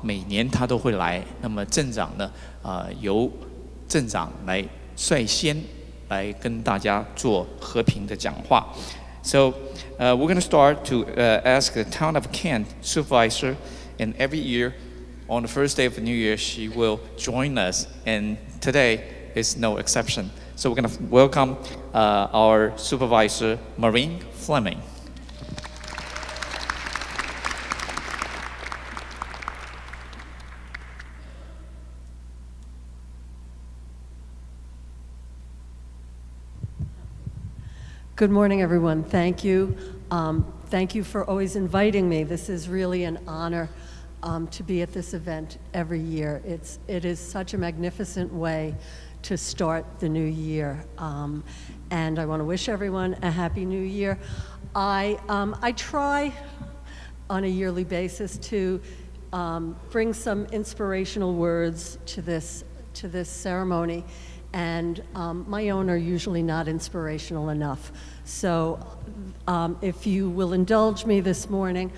每年他都会来。那么镇长呢，由镇长来率先来跟大家做和平的讲话。So we're going to start to ask the town of Kent supervisor, and every year on the first day of the new year, she will join us, and today is no exception. So we're going to welcome our supervisor, Maureen Fleming. Good morning, everyone. Thank you. Thank you for always inviting me. This is really an honor to be at this event every year. It is such a magnificent way to start the new year. And I want to wish everyone a happy new year. I try on a yearly basis to bring some inspirational words to this ceremony. And my own are usually not inspirational enough. So if you will indulge me this morning,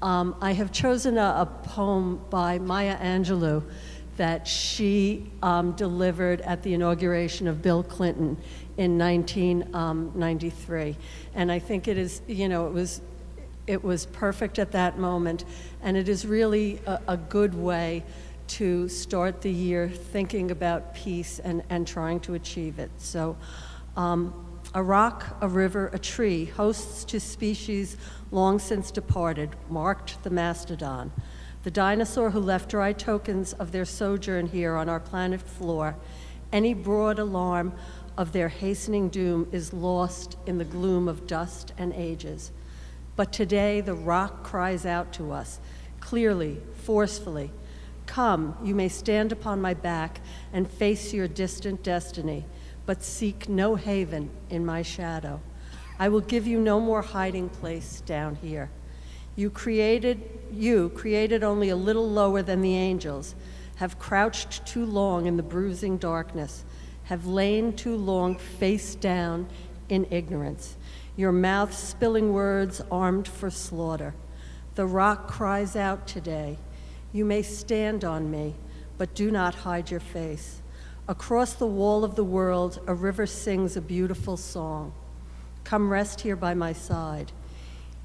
I have chosen a poem by Maya Angelou that she delivered at the inauguration of Bill Clinton in 1993. And I think it is, it was perfect at that moment. And it is really a good way to start the year thinking about peace and trying to achieve it. So a rock, a river, a tree, hosts to species long since departed, marked the mastodon, the dinosaur who left dry tokens of their sojourn here on our planet floor. Any broad alarm of their hastening doom is lost in the gloom of dust and ages. But today the rock cries out to us, clearly, forcefully, "Come, you may stand upon my back and face your distant destiny, but seek no haven in my shadow. I will give you no more hiding place down here. You created only a little lower than the angels, have crouched too long in the bruising darkness, have lain too long face down in ignorance, your mouth spilling words armed for slaughter. The rock cries out today, you may stand on me, but do not hide your face. Across the wall of the world, a river sings a beautiful song. Come rest here by my side.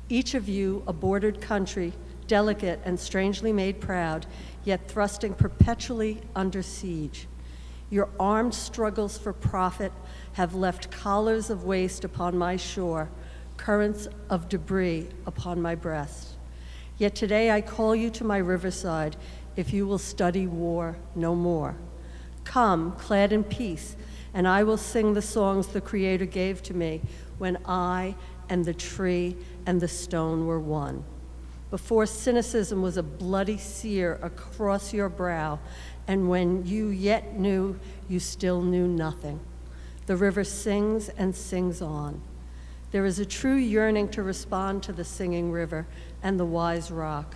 Each of you, a bordered country, delicate and strangely made proud, yet thrusting perpetually under siege. Your armed struggles for profit have left collars of waste upon my shore, currents of debris upon my breast. Yet today I call you to my riverside, if you will study war no more. Come, clad in peace, and I will sing the songs the Creator gave to me when I and the tree and the stone were one. Before cynicism was a bloody sear across your brow, and when you yet knew, you still knew nothing. The river sings and sings on. There is a true yearning to respond to the singing river and the wise rock.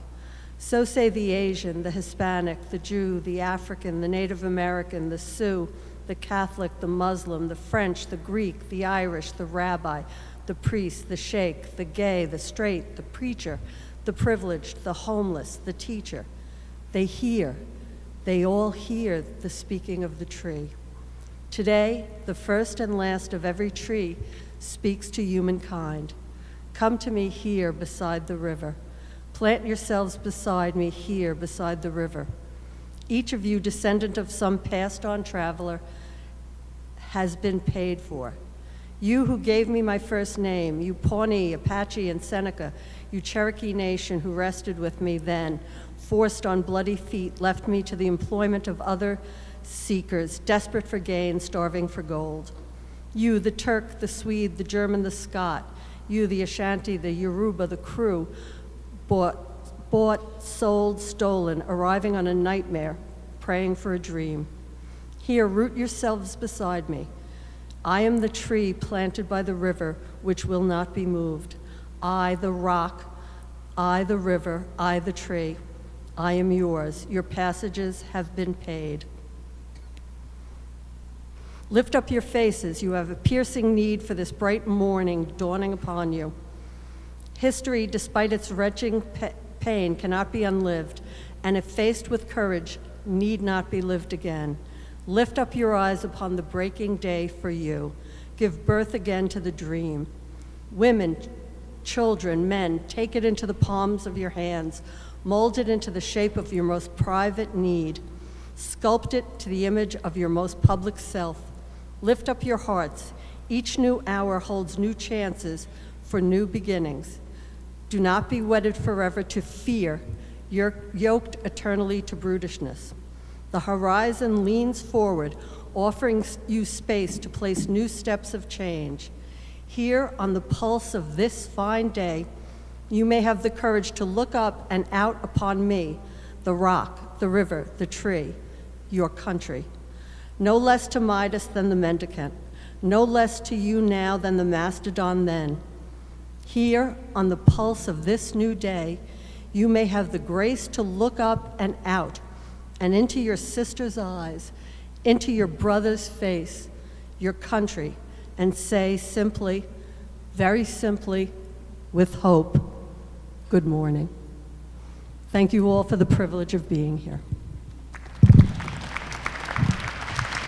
So say the Asian, the Hispanic, the Jew, the African, the Native American, the Sioux, the Catholic, the Muslim, the French, the Greek, the Irish, the rabbi, the priest, the sheikh, the gay, the straight, the preacher, the privileged, the homeless, the teacher. They all hear the speaking of the tree. Today, the first and last of every tree speaks to humankind. Come to me here beside the river. Plant yourselves beside me here beside the river. Each of you, descendant of some passed-on traveler, has been paid for. You who gave me my first name, you Pawnee, Apache, and Seneca, you Cherokee Nation who rested with me then, forced on bloody feet, left me to the employment of other seekers, desperate for gain, starving for gold. You, the Turk, the Swede, the German, the Scot, you, the Ashanti, the Yoruba, the Kru, bought, sold, stolen, arriving on a nightmare, praying for a dream. Here, root yourselves beside me. I am the tree planted by the river, which will not be moved. I, the rock, I, the river, I, the tree. I am yours. Your passages have been paid. Lift up your faces. You have a piercing need for this bright morning dawning upon you. History, despite its wrenching pain, cannot be unlived, and if faced with courage, need not be lived again. Lift up your eyes upon the breaking day for you. Give birth again to the dream. Women, children, men, take it into the palms of your hands. Mold it into the shape of your most private need. Sculpt it to the image of your most public self. Lift up your hearts. Each new hour holds new chances for new beginnings. Do not be wedded forever to fear. You're yoked eternally to brutishness. The horizon leans forward, offering you space to place new steps of change. Here, on the pulse of this fine day, you may have the courage to look up and out upon me, the rock, the river, the tree, your country. No less to Midas than the mendicant, no less to you now than the mastodon then. Here, on the pulse of this new day, you may have the grace to look up and out, and into your sister's eyes, into your brother's face, your country, and say simply, very simply, with hope, good morning. Thank you all for the privilege of being here.